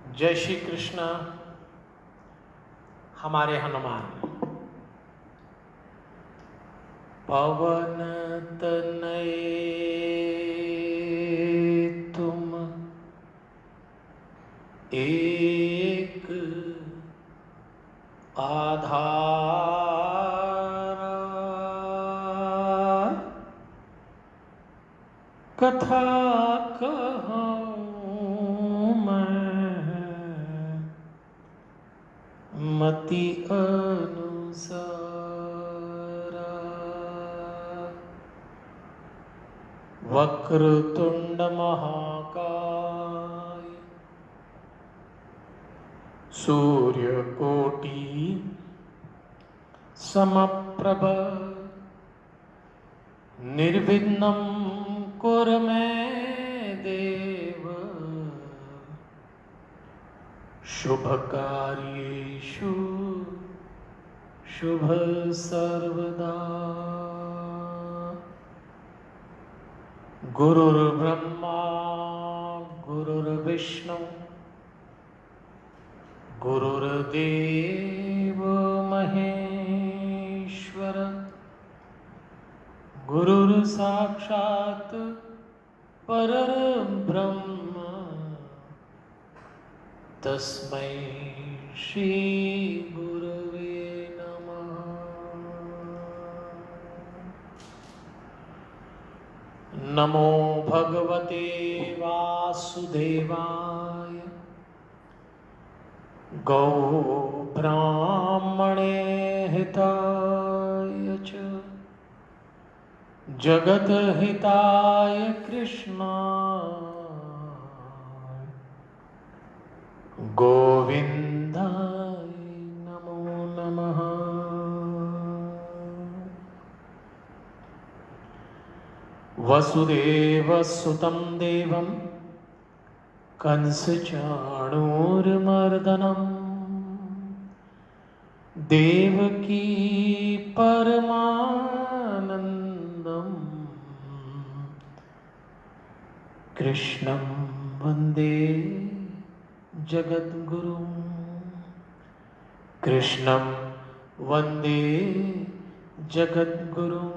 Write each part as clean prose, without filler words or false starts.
जय श्री कृष्ण। हमारे हनुमान पवन तनय तुम एक आधार, कथा कहूँ मैं मति अनुसार। वक्रतुंड महाकाय सूर्यकोटि समप्रभ निर्विघ्नं कुरु मे देव शुभकार्येषु शुभ सर्वदा। गुरुर्ब्रह्मा गुरुर्विष्णु गुरुर्देव महेश्वर गुरुर्साक्षात् परब्रह्म तस्मै श्री गुरवे नमः। नमो भगवते वासुदेवाय गौ ब्राह्मणे हिताय च जगत हिताय कृष्णाय गोविंदाय नमो नमः। वसुदेवसुतं देवं कंसचाणूरमर्दनं देवकी परमानन्दं कृष्णं वन्दे जगद्गुरुं। कृष्णं वन्दे जगद्गुरुं।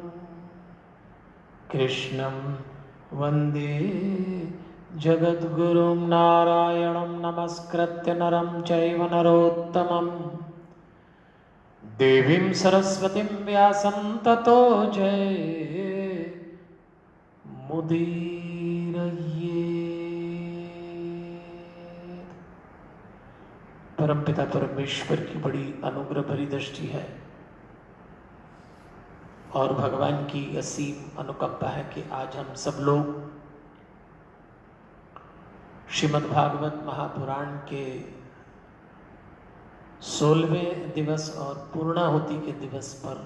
कृष्णं वन्दे जगद्गुरुं। नारायणं नमस्कृत्य नरं चैव नरोत्तमं देवीं सरस्वतीं व्यासं ततो जय मुदीरये। परमपिता परमेश्वर की बड़ी अनुग्रह भरी दृष्टि है और भगवान की असीम अनुकंपा है कि आज हम सब लोग श्रीमद् भागवत महापुराण के 16वें दिवस और पूर्णाहुति के दिवस पर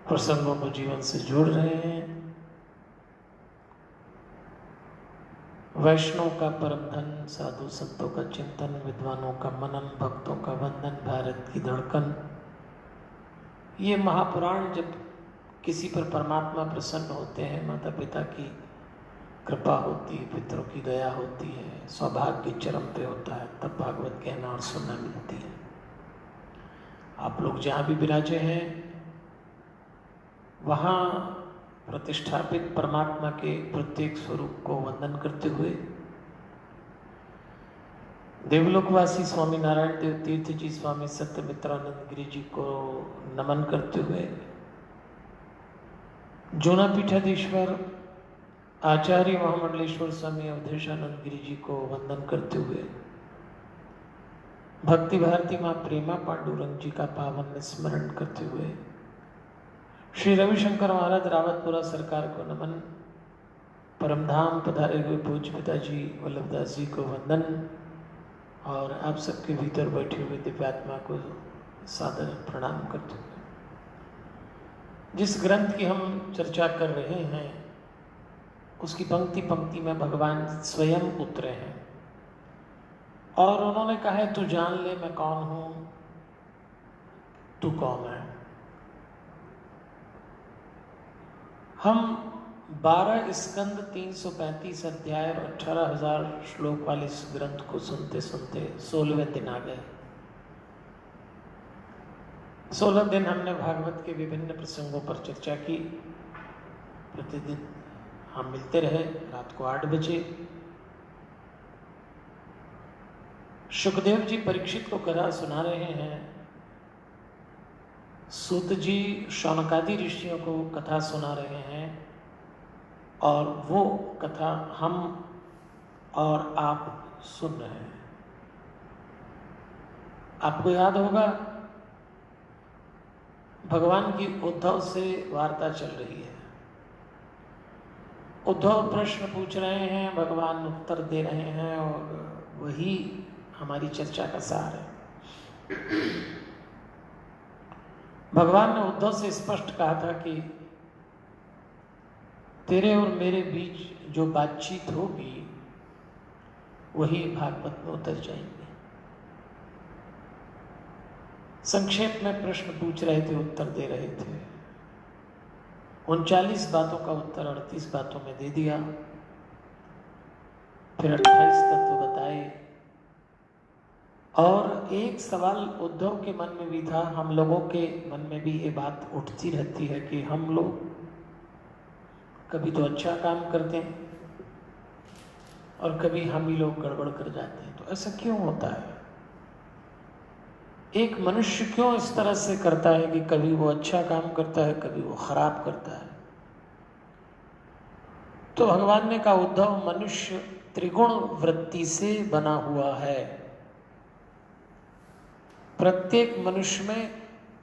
प्रसंगों को जीवन से जोड़ रहे हैं। वैष्णव का परम धन, साधु संतों का चिंतन, विद्वानों का मनन, भक्तों का वंदन, भारत की धड़कन। ये महापुराण जब किसी पर परमात्मा प्रसन्न होते हैं, माता पिता की कृपा होती है, पितरों की दया होती है, सौभाग्य चरम पे होता है, तब भागवत कहना और सुनना मिलती है। आप लोग जहाँ भी विराजे हैं वहाँ प्रतिष्ठापित परमात्मा के प्रत्येक स्वरूप को वंदन करते हुए, देवलोकवासी स्वामी नारायण देव तीर्थ जी, स्वामी सत्यमित्रानंद गिरि जी को नमन करते हुए, जूना पीठाधीश्वर आचार्य महामंडलेश्वर स्वामी अवधेशानंद गिरि जी को वंदन करते हुए, भक्ति भारती माँ प्रेमा पांडुरंग जी का पावन स्मरण करते हुए, श्री रविशंकर महाराज रावतपुरा सरकार को नमन, परमधाम पधारे हुए पूज्य पिताजी वल्लभदास जी को वंदन और आप सबके भीतर बैठे हुए दिव्यात्मा को सादर प्रणाम करते हुए, जिस ग्रंथ की हम चर्चा कर रहे हैं उसकी पंक्ति पंक्ति में भगवान स्वयं उतरे हैं और उन्होंने कहा है, तू जान ले मैं कौन हूं, तू कौन है। हम 12 स्कंद 335 अध्याय और 18,000 श्लोक वाले इस ग्रंथ को सुनते सुनते 16वें दिन आ गए। 16 दिन हमने भागवत के विभिन्न प्रसंगों पर चर्चा की। प्रतिदिन हम मिलते रहे रात को 8 बजे। सुखदेव जी परीक्षित को कथा सुना रहे हैं, सूत जी शौनकादि ऋषियों को कथा सुना रहे हैं, और वो कथा हम और आप सुन रहे हैं। आपको याद होगा भगवान की उद्धव से वार्ता चल रही है। उद्धव प्रश्न पूछ रहे हैं, भगवान उत्तर दे रहे हैं, और वही हमारी चर्चा का सार है। भगवान ने उद्धव से स्पष्ट कहा था कि तेरे और मेरे बीच जो बातचीत होगी वही भागवत में उतर जाएंगे। संक्षेप में प्रश्न पूछ रहे थे, उत्तर दे रहे थे। 39 बातों का उत्तर 38 बातों में दे दिया। फिर 28 तत्व बताए। और एक सवाल उद्धव के मन में भी था, हम लोगों के मन में भी ये बात उठती रहती है कि हम लोग कभी तो अच्छा काम करते हैं और कभी हम ही लोग गड़बड़ कर जाते हैं। तो ऐसा क्यों होता है? एक मनुष्य क्यों इस तरह से करता है कि कभी वो अच्छा काम करता है, कभी वो खराब करता है? तो भगवान ने कहा, उद्धव, मनुष्य त्रिगुण वृत्ति से बना हुआ है। प्रत्येक मनुष्य में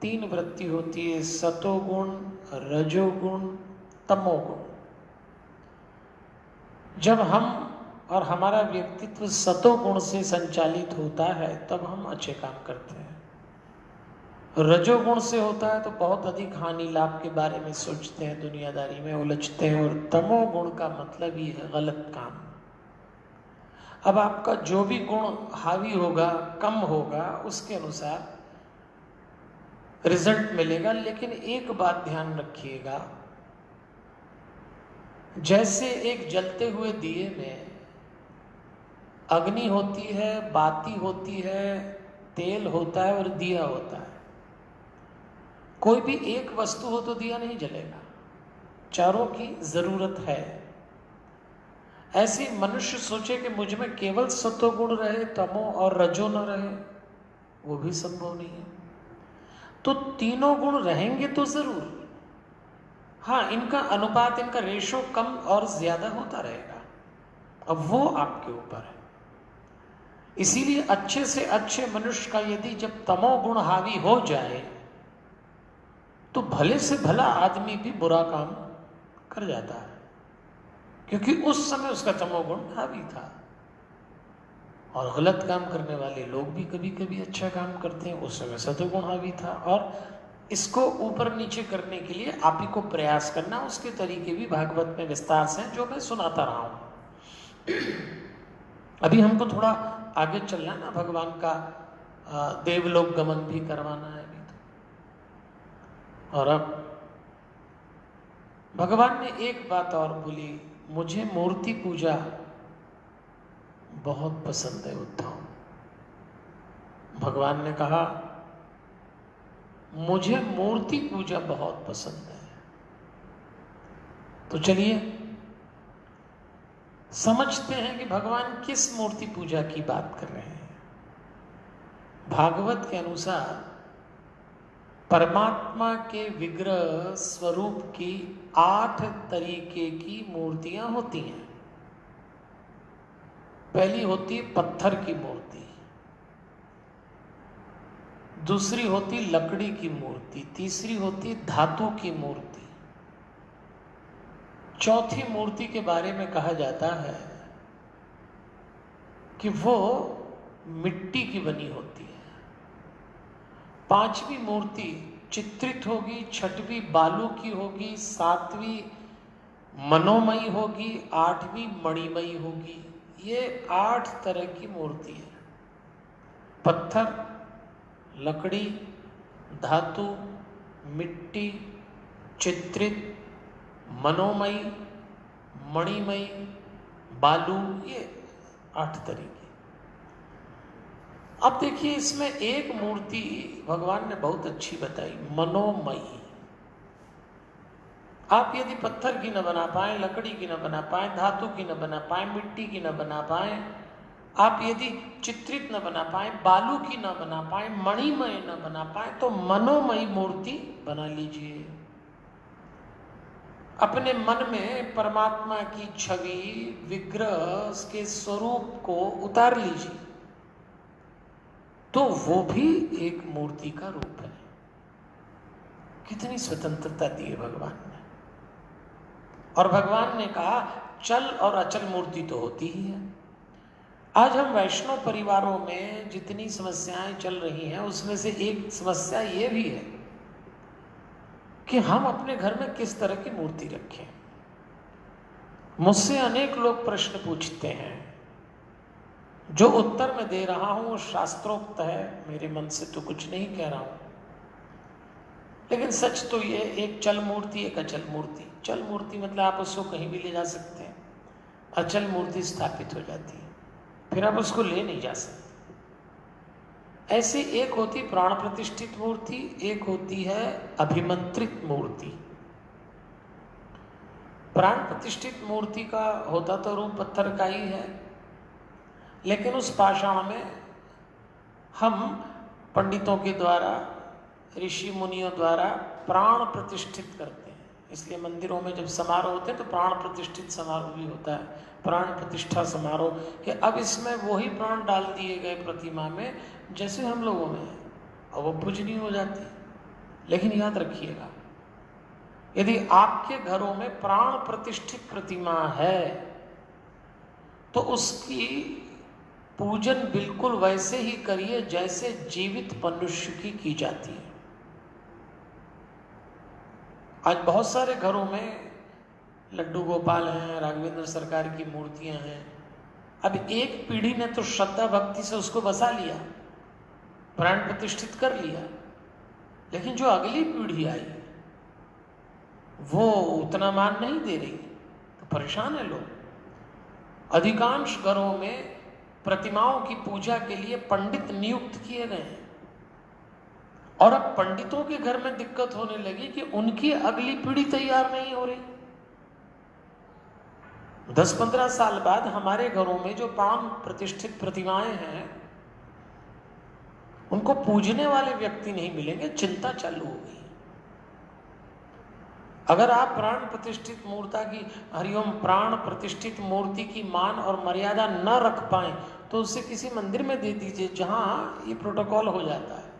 3 वृत्ति होती है, सतोगुण, रजोगुण, तमोगुण। जब हम और हमारा व्यक्तित्व सतोगुण से संचालित होता है तब हम अच्छे काम करते हैं। रजोगुण से होता है तो बहुत अधिक हानि लाभ के बारे में सोचते हैं, दुनियादारी में उलझते हैं। और तमोगुण का मतलब ही है गलत काम। अब आपका जो भी गुण हावी होगा, कम होगा, उसके अनुसार रिजल्ट मिलेगा। लेकिन एक बात ध्यान रखिएगा, जैसे एक जलते हुए दिए में अग्नि होती है, बाती होती है, तेल होता है और दिया होता है। कोई भी एक वस्तु हो तो दिया नहीं जलेगा, चारों की जरूरत है। ऐसे मनुष्य सोचे कि मुझ में केवल सत्वगुण रहे, तमो और रजो न रहे, वो भी संभव नहीं है। तो तीनों गुण रहेंगे तो जरूर, हाँ, इनका अनुपात, इनका रेशो कम और ज्यादा होता रहेगा। अब वो आपके ऊपर है। इसीलिए अच्छे से अच्छे मनुष्य का यदि जब तमोगुण हावी हो जाए तो भले से भला आदमी भी बुरा काम कर जाता है, क्योंकि उस समय उसका तमोगुण हावी था। और गलत काम करने वाले लोग भी कभी कभी अच्छा काम करते हैं, उस समय सतोगुण हावी था। और इसको ऊपर नीचे करने के लिए आप ही को प्रयास करना। उसके तरीके भी भागवत में विस्तार से जो मैं सुनाता रहा हूं। अभी हमको थोड़ा आगे चलना ना, भगवान का देवलोक गमन भी करवाना है अभी तो। और अब भगवान ने एक बात और बोली, मुझे मूर्ति पूजा बहुत पसंद है उद्धव। भगवान ने कहा, मुझे मूर्ति पूजा बहुत पसंद है। तो चलिए समझते हैं कि भगवान किस मूर्ति पूजा की बात कर रहे हैं। भागवत के अनुसार परमात्मा के विग्रह स्वरूप की 8 तरीके की मूर्तियां होती हैं। पहली होती है पत्थर की मूर्ति, दूसरी होती लकड़ी की मूर्ति, तीसरी होती धातु की मूर्ति, चौथी मूर्ति के बारे में कहा जाता है कि वो मिट्टी की बनी होती है, 5वीं मूर्ति चित्रित होगी, 6वीं बालू की होगी, 7वीं मनोमयी होगी, 8वीं मणिमयी होगी। ये 8 तरह की मूर्ति है। पत्थर, लकड़ी, धातु, मिट्टी, चित्रित, मनोमयी मणिमयी, बालू, ये 8 तरीके। अब देखिए इसमें एक मूर्ति भगवान ने बहुत अच्छी बताई, मनोमयी। आप यदि पत्थर की न बना पाए, लकड़ी की न बना पाए, धातु की न बना पाए, मिट्टी की न बना पाए, आप यदि चित्रित न बना पाए, बालू की न बना पाए, मणिमय न बना पाए, तो मनोमयी मूर्ति बना लीजिए। अपने मन में परमात्मा की छवि, विग्रह के स्वरूप को उतार लीजिए, तो वो भी एक मूर्ति का रूप है। कितनी स्वतंत्रता दी है भगवान ने। और भगवान ने कहा चल और अचल मूर्ति तो होती ही है। आज हम वैष्णव परिवारों में जितनी समस्याएं चल रही हैं, उसमें से एक समस्या ये भी है कि हम अपने घर में किस तरह की मूर्ति रखें। मुझसे अनेक लोग प्रश्न पूछते हैं, जो उत्तर मैं दे रहा हूं वो शास्त्रोक्त है, मेरे मन से तो कुछ नहीं कह रहा हूं, लेकिन सच तो ये, एक चल मूर्ति एक अचल मूर्ति। चल मूर्ति मतलब आप उसको कहीं भी ले जा सकते हैं, अचल मूर्ति स्थापित हो जाती है, फिर आप उसको ले नहीं जा सकते। ऐसे एक होती प्राण प्रतिष्ठित मूर्ति, एक होती है अभिमंत्रित मूर्ति। प्राण प्रतिष्ठित मूर्ति का होता तो रूप पत्थर का ही है, लेकिन उस पाषाण में हम पंडितों के द्वारा, ऋषि मुनियों द्वारा प्राण प्रतिष्ठित करते हैं। इसलिए मंदिरों में जब समारोह होते हैं तो प्राण प्रतिष्ठित समारोह भी होता है, प्राण प्रतिष्ठा समारोह, कि अब इसमें वही प्राण डाल दिए गए प्रतिमा में जैसे हम लोगों में है, और वो पूजनीय हो जाती है। लेकिन याद रखिएगा, यदि आपके घरों में प्राण प्रतिष्ठित प्रतिमा है तो उसकी पूजन बिल्कुल वैसे ही करिए जैसे जीवित मनुष्य की जाती है। आज बहुत सारे घरों में लड्डू गोपाल हैं, राघवेंद्र सरकार की मूर्तियां हैं। अब एक पीढ़ी ने तो श्रद्धा भक्ति से उसको बसा लिया, प्राण प्रतिष्ठित कर लिया, लेकिन जो अगली पीढ़ी आई वो उतना मान नहीं दे रही, तो परेशान है लोग। अधिकांश घरों में प्रतिमाओं की पूजा के लिए पंडित नियुक्त किए गए हैं, और अब पंडितों के घर में दिक्कत होने लगी कि उनकी अगली पीढ़ी तैयार नहीं हो रही। 10-15 साल बाद हमारे घरों में जो प्राण प्रतिष्ठित प्रतिमाएं हैं, उनको पूजने वाले व्यक्ति नहीं मिलेंगे, चिंता चालू हो गई। अगर आप प्राण प्रतिष्ठित मूर्ति की, हरिओम, प्राण प्रतिष्ठित मूर्ति की मान और मर्यादा न रख पाए तो उसे किसी मंदिर में दे दीजिए जहां ये प्रोटोकॉल हो जाता है,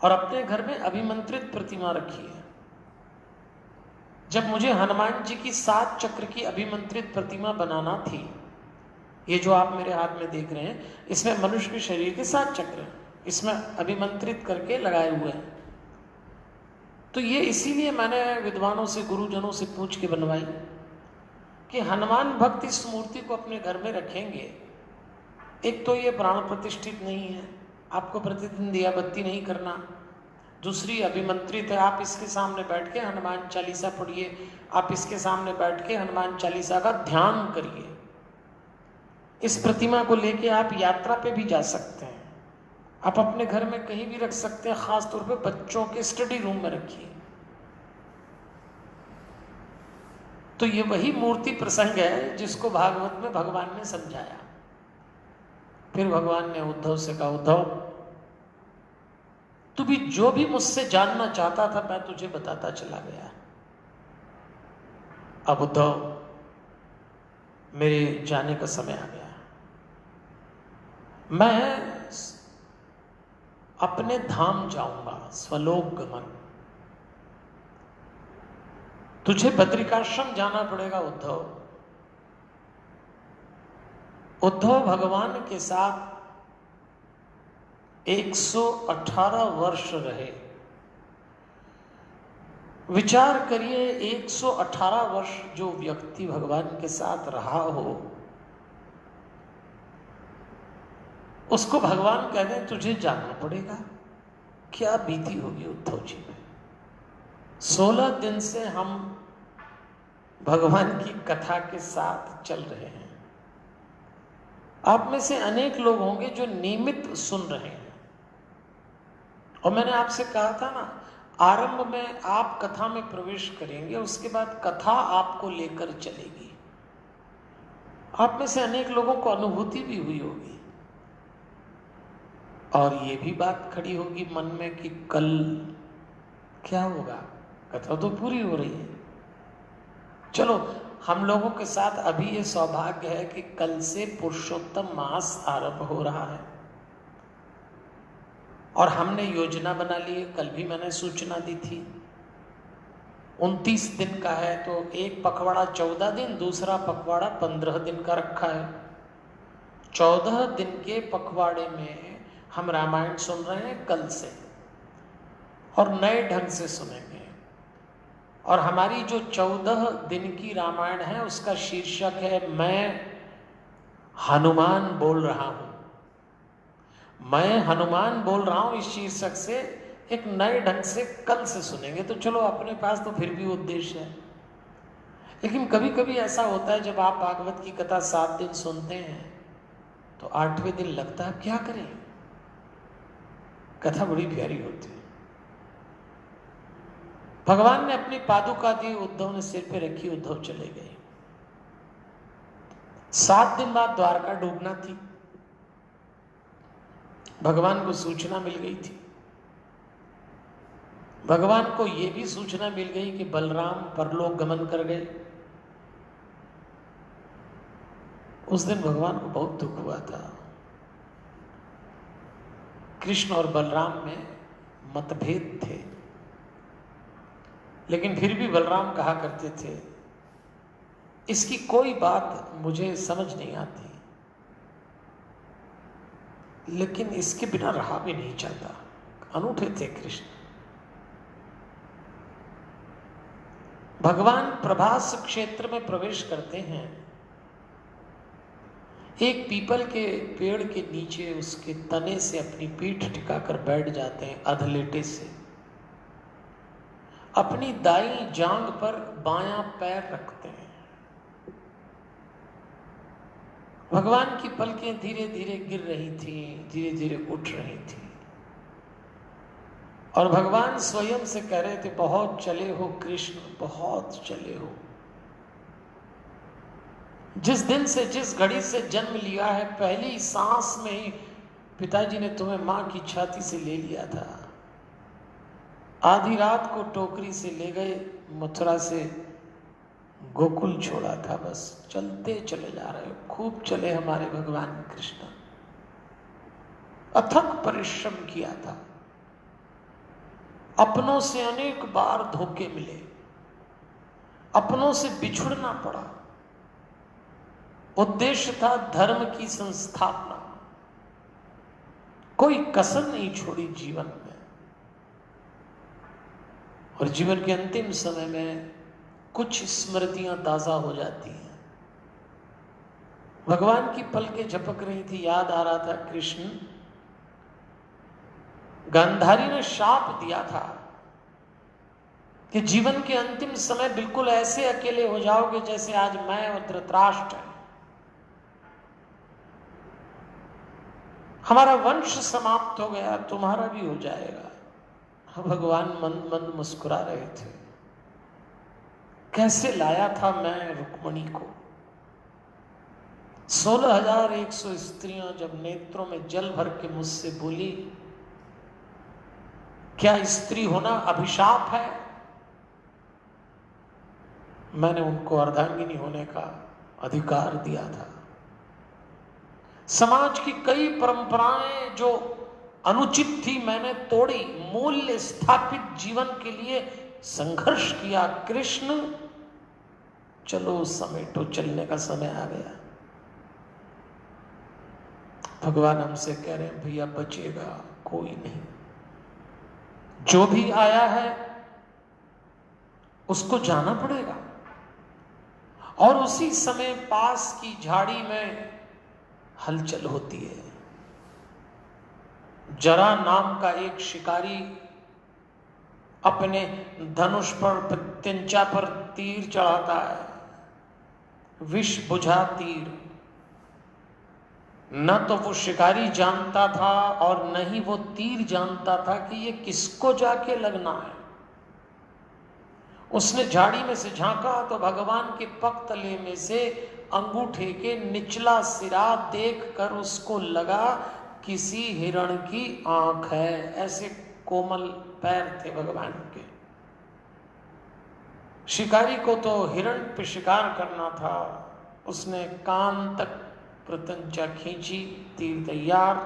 और अपने घर में अभिमंत्रित प्रतिमा रखिए। जब मुझे हनुमान जी की 7 चक्र की अभिमंत्रित प्रतिमा बनाना थी, ये जो आप मेरे हाथ में देख रहे हैं, इसमें मनुष्य के शरीर के 7 चक्र इसमें अभिमंत्रित करके लगाए हुए हैं। तो ये इसीलिए मैंने विद्वानों से, गुरुजनों से पूछ के बनवाई कि हनुमान भक्त इस मूर्ति को अपने घर में रखेंगे। एक तो ये प्राण प्रतिष्ठित नहीं है, आपको प्रतिदिन दिया बत्ती नहीं करना। दूसरी अभिमंत्रित है, आप इसके सामने बैठ के हनुमान चालीसा पढ़िए, आप इसके सामने बैठ के हनुमान चालीसा का ध्यान करिए। इस प्रतिमा को लेके आप यात्रा पे भी जा सकते हैं, आप अपने घर में कहीं भी रख सकते हैं, खास तौर पे बच्चों के स्टडी रूम में रखिए। तो ये वही मूर्ति प्रसंग है जिसको भागवत में भगवान ने समझाया। फिर भगवान ने उद्धव से कहा, उद्धव तू भी जो भी मुझसे जानना चाहता था मैं तुझे बताता चला गया। अब उद्धव, मेरे जाने का समय आ गया, मैं अपने धाम जाऊंगा, स्वलोक गमन। तुझे बद्रिकाश्रम जाना पड़ेगा उद्धव। उद्धव भगवान के साथ 118 वर्ष रहे। विचार करिए, 118 वर्ष जो व्यक्ति भगवान के साथ रहा हो, उसको भगवान कहते हैं तुझे जानना पड़ेगा। क्या बीती होगी उद्धव जी में। 16 दिन से हम भगवान की कथा के साथ चल रहे हैं। आप में से अनेक लोग होंगे जो नियमित सुन रहे हैं। और मैंने आपसे कहा था ना, आरंभ में आप कथा में प्रवेश करेंगे, उसके बाद कथा आपको लेकर चलेगी। आप में से अनेक लोगों को अनुभूति भी हुई होगी और ये भी बात खड़ी होगी मन में कि कल क्या होगा। कथा तो पूरी हो रही है। चलो, हम लोगों के साथ अभी ये सौभाग्य है कि कल से पुरुषोत्तम मास आरंभ हो रहा है और हमने योजना बना ली है। कल भी मैंने सूचना दी थी। 29 दिन का है तो एक पखवाड़ा 14 दिन, दूसरा पखवाड़ा 15 दिन का रखा है। 14 दिन के पखवाड़े में हम रामायण सुन रहे हैं कल से और नए ढंग से सुनेंगे। और हमारी जो 14 दिन की रामायण है उसका शीर्षक है मैं हनुमान बोल रहा हूं। मैं हनुमान बोल रहा हूं इस शीर्षक से एक नए ढंग से कल से सुनेंगे। तो चलो, अपने पास तो फिर भी उद्देश्य है। लेकिन कभी कभी ऐसा होता है जब आप भागवत की कथा 7 दिन सुनते हैं तो 8वें दिन लगता है क्या करें। कथा बड़ी प्यारी होती है। भगवान ने अपनी पादुका दी, उद्धव ने सिर पे रखी, उद्धव चले गए। 7 दिन बाद द्वारका डूबना थी। भगवान को सूचना मिल गई थी। भगवान को यह भी सूचना मिल गई कि बलराम परलोक गमन कर गए। उस दिन भगवान को बहुत दुख हुआ था। कृष्ण और बलराम में मतभेद थे, लेकिन फिर भी बलराम कहा करते थे इसकी कोई बात मुझे समझ नहीं आती, लेकिन इसके बिना रहा भी नहीं जाता। अनूठे थे कृष्ण। भगवान प्रभास क्षेत्र में प्रवेश करते हैं। एक पीपल के पेड़ के नीचे उसके तने से अपनी पीठ टिकाकर बैठ जाते हैं अधलेटे से। अपनी दाईं जांघ पर बायां पैर रखते हैं। भगवान की पलकें धीरे धीरे गिर रही थी, धीरे धीरे उठ रही थी और भगवान स्वयं से कह रहे थे बहुत चले हो कृष्ण, बहुत चले हो। जिस दिन से, जिस घड़ी से जन्म लिया है, पहली सांस में ही पिताजी ने तुम्हें मां की छाती से ले लिया था। आधी रात को टोकरी से ले गए, मथुरा से गोकुल छोड़ा था। बस चलते चले जा रहे हो। खूब चले हमारे भगवान कृष्ण। अथक परिश्रम किया था। अपनों से अनेक बार धोखे मिले, अपनों से बिछुड़ना पड़ा। उद्देश्य था धर्म की संस्थापना। कोई कसर नहीं छोड़ी जीवन में। और जीवन के अंतिम समय में कुछ स्मृतियां ताजा हो जाती हैं। भगवान की पलकें झपक रही थी। याद आ रहा था कृष्ण, गांधारी ने शाप दिया था कि जीवन के अंतिम समय बिल्कुल ऐसे अकेले हो जाओगे जैसे आज मैं और धृतराष्ट्र हैं। हमारा वंश समाप्त हो गया, तुम्हारा भी हो जाएगा। भगवान मंद मंद मुस्कुरा रहे थे। कैसे लाया था मैं रुक्मणी को। 16,100 स्त्रियां जब नेत्रों में जल भर के मुझसे बोली क्या स्त्री होना अभिशाप है, मैंने उनको अर्धांगिनी होने का अधिकार दिया था। समाज की कई परंपराएं जो अनुचित थी मैंने तोड़ी। मूल्य स्थापित जीवन के लिए संघर्ष किया। कृष्ण, चलो समेटो, चलने का समय आ गया। भगवान हमसे कह रहे हैं भैया बचेगा कोई नहीं। जो भी आया है उसको जाना पड़ेगा। और उसी समय पास की झाड़ी में हलचल होती है। जरा नाम का एक शिकारी अपने धनुष पर, प्रत्यंचा पर तीर चढ़ाता है। विष बुझा तीर। न तो वो शिकारी जानता था और न ही वो तीर जानता था कि ये किसको जाके लगना है। उसने झाड़ी में से झांका तो भगवान के पग तले में से अंगूठे के निचला सिरा देखकर उसको लगा किसी हिरण की आंख है। ऐसे कोमल पैर थे भगवान के। शिकारी को तो हिरण पे शिकार करना था। उसने कान तक प्रत्यंचा खींची, तीर तैयार।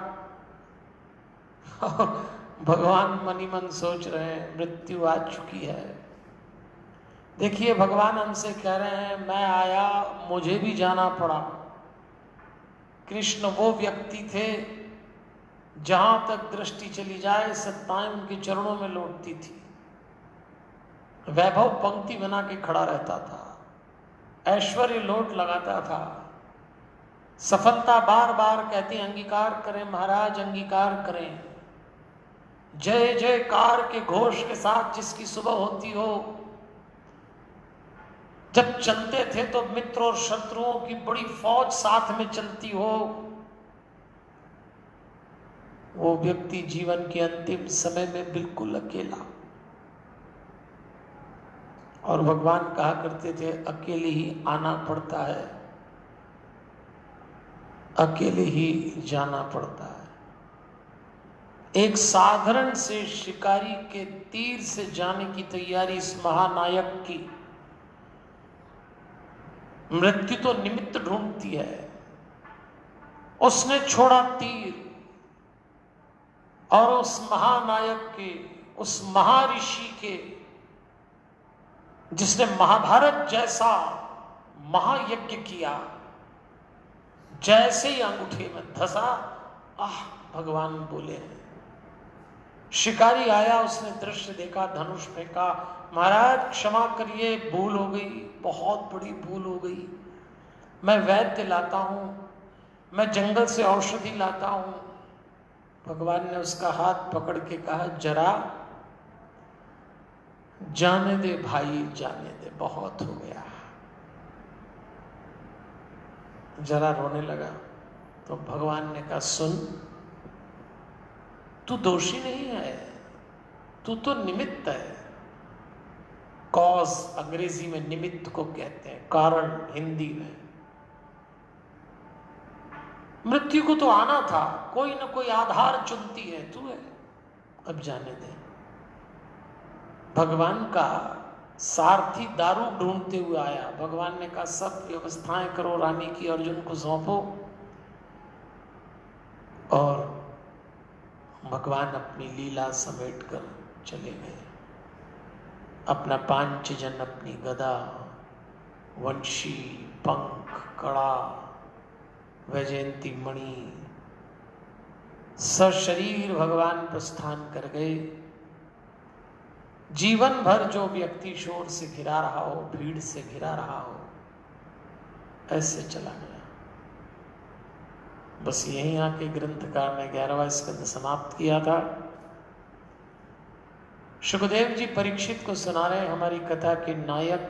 भगवान मनी मन सोच रहे हैं मृत्यु आ चुकी है। देखिए भगवान हमसे कह रहे हैं मैं आया, मुझे भी जाना पड़ा। कृष्ण वो व्यक्ति थे जहां तक दृष्टि चली जाए सत्ताएं उनके चरणों में लौटती थी। वैभव पंक्ति बना के खड़ा रहता था, ऐश्वर्य लोट लगाता था, सफलता बार बार कहते अंगीकार करें महाराज अंगीकार करें। जय जयकार के घोष के साथ जिसकी सुबह होती हो, जब चलते थे तो मित्र और शत्रुओं की बड़ी फौज साथ में चलती हो, वो व्यक्ति जीवन के अंतिम समय में बिल्कुल अकेला। और भगवान कहा करते थे अकेले ही आना पड़ता है, अकेले ही जाना पड़ता है। एक साधारण से शिकारी के तीर से जाने की तैयारी इस महानायक की। मृत्यु तो निमित्त ढूंढती है। उसने छोड़ा तीर और उस महानायक के, उस महर्षि के, जिसने महाभारत जैसा महायज्ञ किया, जैसे ही अंगूठे में धसा, आह भगवान बोले हैं। शिकारी आया, उसने दृश्य देखा, धनुष फेंका, महाराज क्षमा करिए भूल हो गई, बहुत बड़ी भूल हो गई। मैं वैद्य लाता हूं, मैं जंगल से औषधि लाता हूं। भगवान ने उसका हाथ पकड़ के कहा जरा जाने दे भाई, जाने दे, बहुत हो गया। जरा रोने लगा तो भगवान ने कहा सुन, तू दोषी नहीं है, तू तो निमित्त है। कॉज अंग्रेजी में निमित्त को कहते हैं, कारण हिंदी में। मृत्यु को तो आना था, कोई ना कोई आधार चुनती है, तू है, अब जाने दे। भगवान का सारथी दारू ढूंढते हुए आया। भगवान ने कहा सब व्यवस्थाएं करो रानी की, अर्जुन को सौंपो। और भगवान अपनी लीला समेट कर चले गए। अपना पांचजन, अपनी गदा, वंशी, पंख, कड़ा, वैजयंती मणि, सशरीर भगवान प्रस्थान कर गए। जीवन भर जो व्यक्ति शोर से घिरा रहा हो, भीड़ से घिरा रहा हो, ऐसे चला गया। बस यहीं आके ग्रंथकार ने 11वां स्कंद समाप्त किया था। सुखदेव जी परीक्षित को सुना रहे हमारी कथा के नायक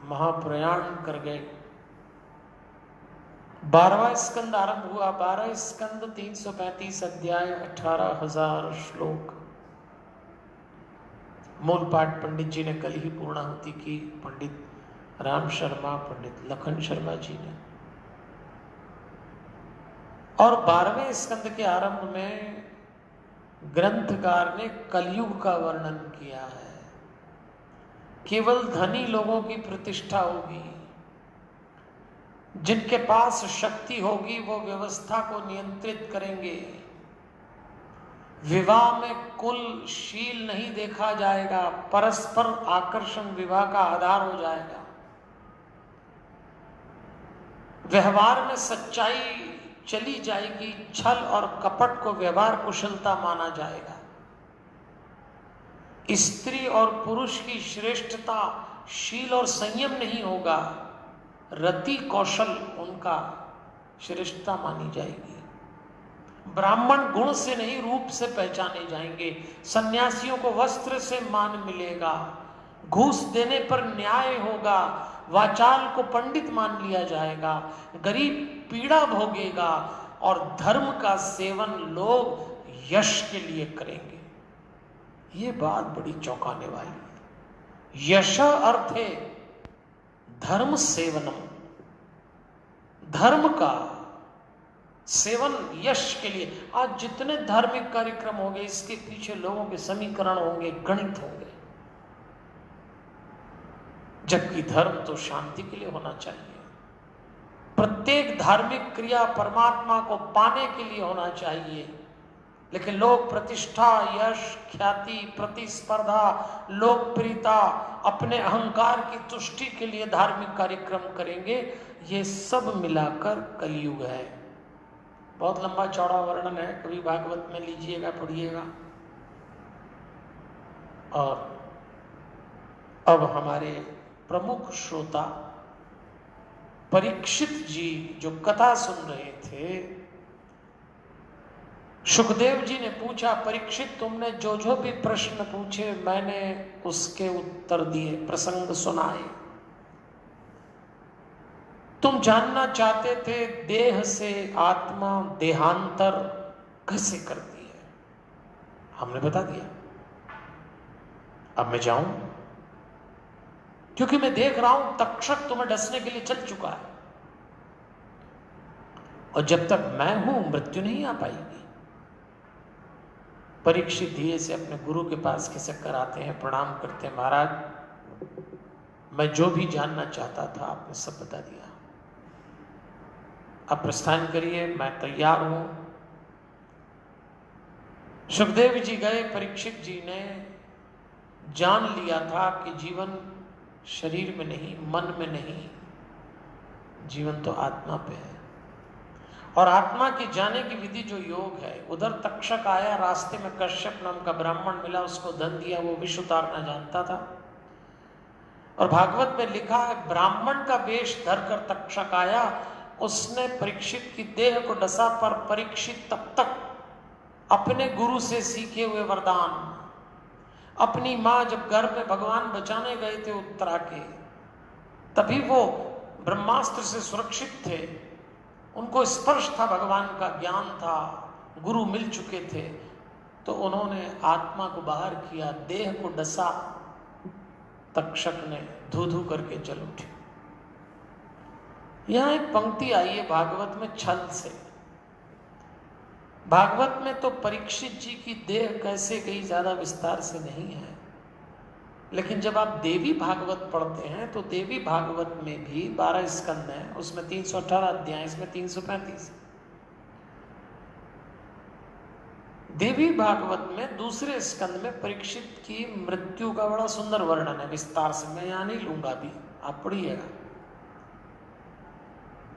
महाप्रयाण कर गए। 12वां स्कंद आरंभ हुआ। 12 स्कंद 335 अध्याय 18,000 श्लोक। मूल पाठ पंडित जी ने कल ही पूर्णाहुति की, पंडित राम शर्मा, पंडित लखन शर्मा जी ने। और 12वें स्कंद के आरंभ में ग्रंथकार ने कलयुग का वर्णन किया है। केवल धनी लोगों की प्रतिष्ठा होगी, जिनके पास शक्ति होगी वो व्यवस्था को नियंत्रित करेंगे। विवाह में कुल शील नहीं देखा जाएगा, परस्पर आकर्षण विवाह का आधार हो जाएगा। व्यवहार में सच्चाई चली जाएगी, छल और कपट को व्यवहार कुशलता माना जाएगा। स्त्री और पुरुष की श्रेष्ठता शील और संयम नहीं होगा, रति कौशल उनका श्रेष्ठता मानी जाएगी। ब्राह्मण गुण से नहीं रूप से पहचाने जाएंगे। सन्यासियों को वस्त्र से मान मिलेगा, घूस देने पर न्याय होगा, वाचाल को पंडित मान लिया जाएगा, गरीब पीड़ा भोगेगा और धर्म का सेवन लोग यश के लिए करेंगे। ये बात बड़ी चौंकाने वाली है। यश अर्थे धर्म सेवनम, धर्म का सेवन यश के लिए। आज जितने धार्मिक कार्यक्रम होंगे इसके पीछे लोगों के समीकरण होंगे, गणित होंगे, जबकि धर्म तो शांति के लिए होना चाहिए। प्रत्येक धार्मिक क्रिया परमात्मा को पाने के लिए होना चाहिए, लेकिन लोग प्रतिष्ठा, यश, ख्याति, प्रतिस्पर्धा, लोकप्रियता, अपने अहंकार की तुष्टि के लिए धार्मिक कार्यक्रम करेंगे। ये सब मिलाकर कलयुग है। बहुत लंबा चौड़ा वर्णन है, कभी भागवत में लीजिएगा, पढ़िएगा। और अब हमारे प्रमुख श्रोता परीक्षित जी जो कथा सुन रहे थे, सुखदेव जी ने पूछा, परीक्षित तुमने जो जो भी प्रश्न पूछे मैंने उसके उत्तर दिए, प्रसंग सुनाए। तुम जानना चाहते थे देह से आत्मा देहांतर कैसे करती है, हमने बता दिया। अब मैं जाऊं, क्योंकि मैं देख रहा हूं तक्षक तुम्हें डसने के लिए चल चुका है, और जब तक मैं हूं मृत्यु नहीं आ पाएगी। परीक्षित धीरे से अपने गुरु के पास खिसक कर आते हैं, प्रणाम करते हैं, महाराज मैं जो भी जानना चाहता था आपने सब बता दिया, अब प्रस्थान करिए, मैं तैयार हूं। सुखदेव जी गए। परीक्षित जी ने जान लिया था कि जीवन शरीर में नहीं, मन में नहीं, जीवन तो आत्मा पे है। और आत्मा की जाने की विधि जो योग है, उधर तक्षक आया, रास्ते में कश्यप नाम का ब्राह्मण मिला, उसको धन दिया, वो विष उतारना जानता था। और भागवत में लिखा है ब्राह्मण का वेश धरकर तक्षक आया, उसने परीक्षित की देह को डसा, पर परीक्षित तब तक अपने गुरु से सीखे हुए वरदान, अपनी मां जब गर्भ में भगवान बचाने गए थे उत्तरा के, तभी वो ब्रह्मास्त्र से सुरक्षित थे, उनको स्पर्श था, भगवान का ज्ञान था, गुरु मिल चुके थे, तो उन्होंने आत्मा को बाहर किया, देह को डसा, तक्षक ने धू धू करके जल उठी। यहां एक पंक्ति आई है भागवत में छल से। भागवत में तो परीक्षित जी की देह कैसे गई ज्यादा विस्तार से नहीं है, लेकिन जब आप देवी भागवत पढ़ते हैं तो देवी भागवत में भी 12 स्कंद हैं, उसमें 318 अध्याय, इसमें 335। देवी भागवत में दूसरे स्कंद में परीक्षित की मृत्यु का बड़ा सुंदर वर्णन है, विस्तार से, मैं यहां नहीं लूंगा, भी आप पढ़िएगा।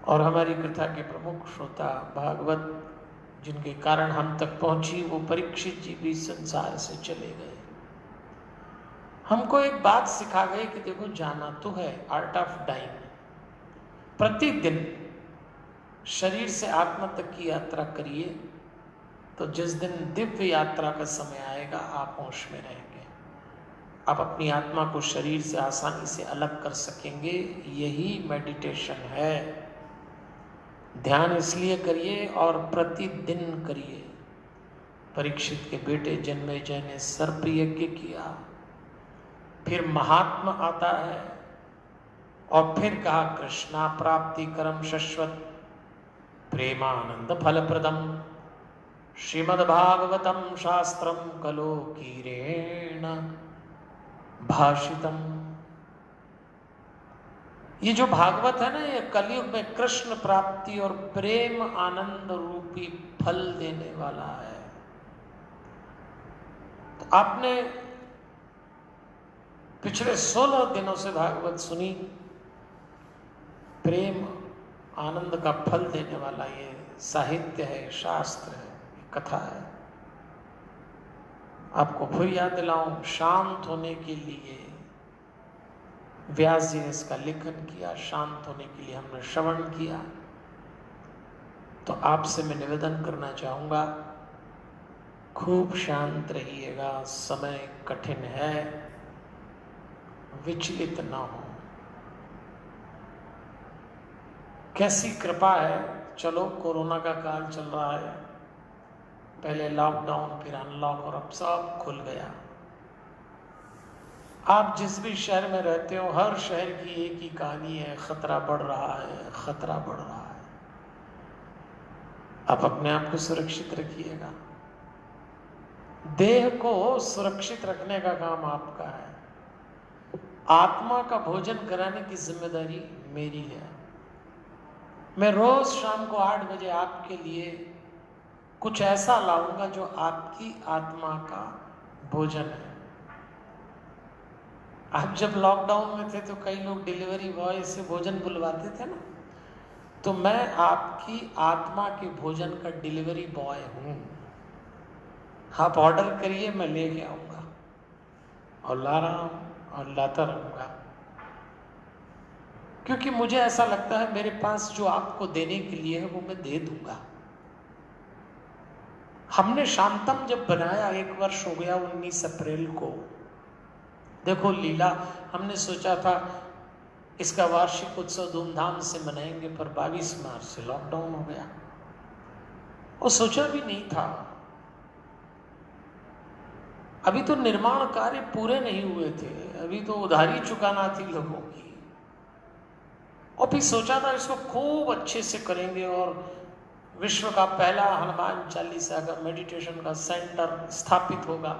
और हमारी कथा के प्रमुख श्रोता भागवत जिनके कारण हम तक पहुंची, वो परीक्षित जी भी संसार से चले गए। हमको एक बात सिखा गए कि देखो जाना तो है, आर्ट ऑफ डाइंग। प्रतिदिन शरीर से आत्मा तक की यात्रा करिए, तो जिस दिन दिव्य यात्रा का समय आएगा आप होश में रहेंगे, आप अपनी आत्मा को शरीर से आसानी से अलग कर सकेंगे। यही मेडिटेशन है। ध्यान इसलिए करिए और प्रतिदिन करिए। परीक्षित के बेटे जन्मेजय ने सर्प यज्ञ किया, फिर महात्मा आता है, और फिर कहा कृष्णा प्राप्ति करम शश्वत प्रेमानंद फलप्रदम श्रीमद्भागवतम शास्त्रम कलोकीरेण भाषितम। ये जो भागवत है ना, ये कलयुग में कृष्ण प्राप्ति और प्रेम आनंद रूपी फल देने वाला है। तो आपने पिछले 16 दिनों से भागवत सुनी, प्रेम आनंद का फल देने वाला ये साहित्य है, शास्त्र है, कथा है। आपको फिर याद दिलाऊं, शांत होने के लिए व्यास जी ने इसका लेखन किया, शांत होने के लिए हमने श्रवण किया। तो आपसे मैं निवेदन करना चाहूंगा, खूब शांत रहिएगा, समय कठिन है, विचलित ना हो। कैसी कृपा है। चलो कोरोना का काल चल रहा है, पहले लॉकडाउन फिर अनलॉक और अब सब खुल गया। आप जिस भी शहर में रहते हो, हर शहर की एक ही कहानी है, खतरा बढ़ रहा है, खतरा बढ़ रहा है। आप अपने आप को सुरक्षित रखिएगा। देह को सुरक्षित रखने का काम आपका है। आत्मा का भोजन कराने की जिम्मेदारी मेरी है। मैं रोज शाम को 8 बजे आपके लिए कुछ ऐसा लाऊंगा जो आपकी आत्मा का भोजन है। आप जब लॉकडाउन में थे तो कई लोग डिलीवरी बॉय से भोजन बुलवाते थे ना, तो मैं आपकी आत्मा के भोजन का डिलीवरी बॉय हूं। आप ऑर्डर करिए, मैं लेके आऊंगा और ला रहा हूं और लाता रहूंगा, क्योंकि मुझे ऐसा लगता है मेरे पास जो आपको देने के लिए है वो मैं दे दूंगा। हमने शांतम जब बनाया 1 वर्ष हो गया, 19 अप्रैल को। देखो लीला, हमने सोचा था इसका वार्षिक उत्सव धूमधाम से मनाएंगे, पर 22 मार्च से लॉकडाउन हो गया। वो सोचा भी नहीं था। अभी तो निर्माण कार्य पूरे नहीं हुए थे, अभी तो उधारी चुकाना थी लोगों की। और फिर सोचा था इसको खूब अच्छे से करेंगे और विश्व का पहला हनुमान चालीसा का मेडिटेशन का सेंटर स्थापित होगा।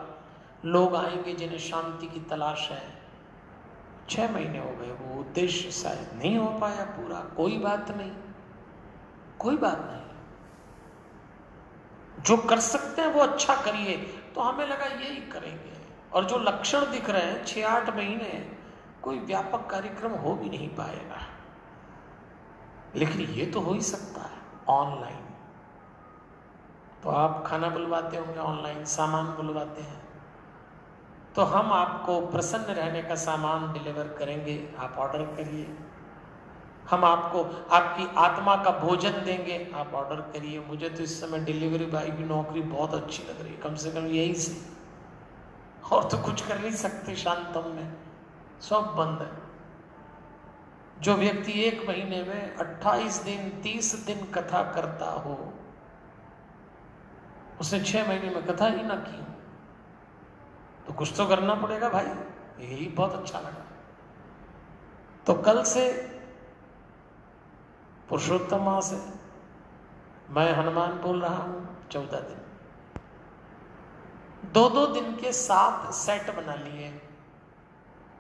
लोग आएंगे जिन्हें शांति की तलाश है। 6 महीने हो गए, वो उद्देश्य शायद नहीं हो पाया पूरा। कोई बात नहीं, कोई बात नहीं, जो कर सकते हैं वो अच्छा करिए। तो हमें लगा यही करेंगे, और जो लक्षण दिख रहे हैं 6-8 महीने कोई व्यापक कार्यक्रम हो भी नहीं पाएगा, लेकिन ये तो हो ही सकता है ऑनलाइन। तो आप खाना बुलवाते होंगे ऑनलाइन, सामान बुलवाते हैं, तो हम आपको प्रसन्न रहने का सामान डिलीवर करेंगे। आप ऑर्डर करिए। हम आपको आपकी आत्मा का भोजन देंगे, आप ऑर्डर करिए। मुझे तो इस समय डिलीवरी बॉय की नौकरी बहुत अच्छी लग रही है, कम से कम यही से, और तो कुछ कर नहीं सकते। शांतम में सब बंद है। जो व्यक्ति 1 महीने में 28 दिन 30 दिन कथा करता हो, उसने 6 महीने में कथा ही ना की, तो कुछ तो करना पड़ेगा भाई। यही बहुत अच्छा लगा। तो कल से पुरुषोत्तम मास है, मैं हनुमान बोल रहा हूं। 14 दिन, 2-2 दिन के 7 सेट बना लिए।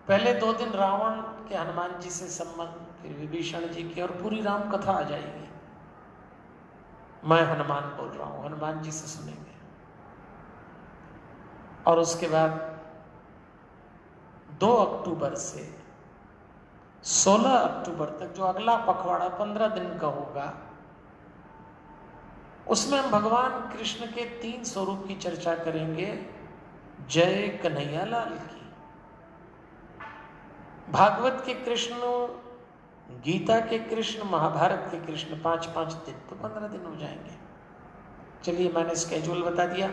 पहले 2 दिन रावण के हनुमान जी से संबंध, फिर विभीषण जी की, और पूरी राम कथा आ जाएगी। मैं हनुमान बोल रहा हूं, हनुमान जी से सुनेंगे। और उसके बाद 2 अक्टूबर से 16 अक्टूबर तक जो अगला पखवाड़ा 15 दिन का होगा, उसमें हम भगवान कृष्ण के 3 स्वरूप की चर्चा करेंगे। जय कन्हैया लाल की। भागवत के कृष्ण, गीता के कृष्ण, महाभारत के कृष्ण, 5-5 दिन, तो 15 दिन हो जाएंगे। चलिए, मैंने स्केड्यूल बता दिया।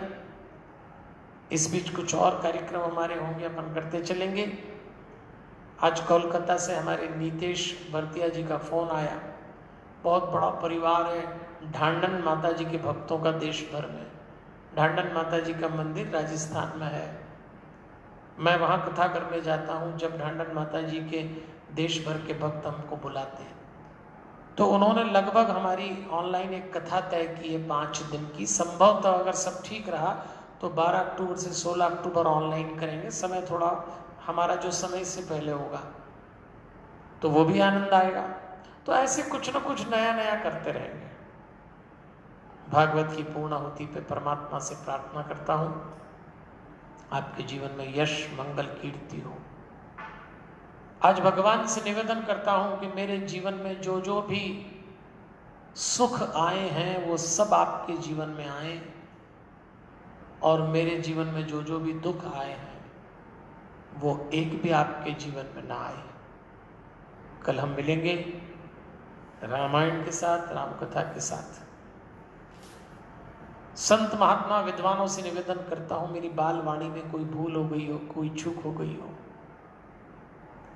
इस बीच कुछ और कार्यक्रम हमारे होंगे, अपन करते चलेंगे। आज कोलकाता से हमारे नीतेश भरतिया जी का फोन आया। बहुत बड़ा परिवार है ढांडन माता जी के भक्तों का देश भर में। ढांडन माता जी का मंदिर राजस्थान में है। मैं वहाँ कथा करने जाता हूँ जब ढांडन माता जी के देश भर के भक्त हमको बुलाते हैं। तो उन्होंने लगभग हमारी ऑनलाइन एक कथा तय की है 5 दिन की। संभवतः अगर सब ठीक रहा तो 12 अक्टूबर से 16 अक्टूबर ऑनलाइन करेंगे। समय थोड़ा हमारा जो समय से पहले होगा, तो वो भी आनंद आएगा। तो ऐसे कुछ न कुछ नया नया करते रहेंगे। भागवत की पूर्णाहुति पे परमात्मा से प्रार्थना करता हूँ आपके जीवन में यश, मंगल, कीर्ति हो। आज भगवान से निवेदन करता हूँ कि मेरे जीवन में जो जो भी सुख आए हैं वो सब आपके जीवन में आए, और मेरे जीवन में जो जो भी दुख आए हैं वो एक भी आपके जीवन में ना आए। कल हम मिलेंगे रामायण के साथ, रामकथा के साथ। संत महात्मा विद्वानों से निवेदन करता हूं, मेरी बाल वाणी में कोई भूल हो गई हो, कोई चूक हो गई हो,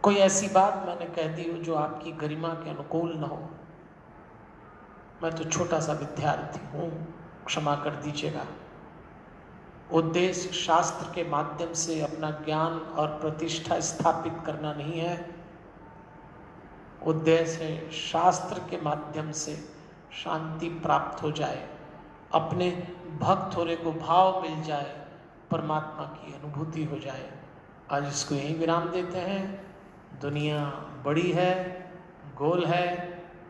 कोई ऐसी बात मैंने कह दी हो जो आपकी गरिमा के अनुकूल न हो, मैं तो छोटा सा विद्यार्थी हूँ, क्षमा कर दीजिएगा। उद्देश्य शास्त्र के माध्यम से अपना ज्ञान और प्रतिष्ठा स्थापित करना नहीं है। उद्देश्य है शास्त्र के माध्यम से शांति प्राप्त हो जाए, अपने भक्त होने को भाव मिल जाए, परमात्मा की अनुभूति हो जाए। आज इसको यहीं विराम देते हैं। दुनिया बड़ी है, गोल है,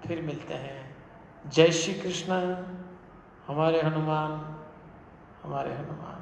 फिर मिलते हैं। जय श्री कृष्ण। हमारे हनुमान, हमारे हनुमान।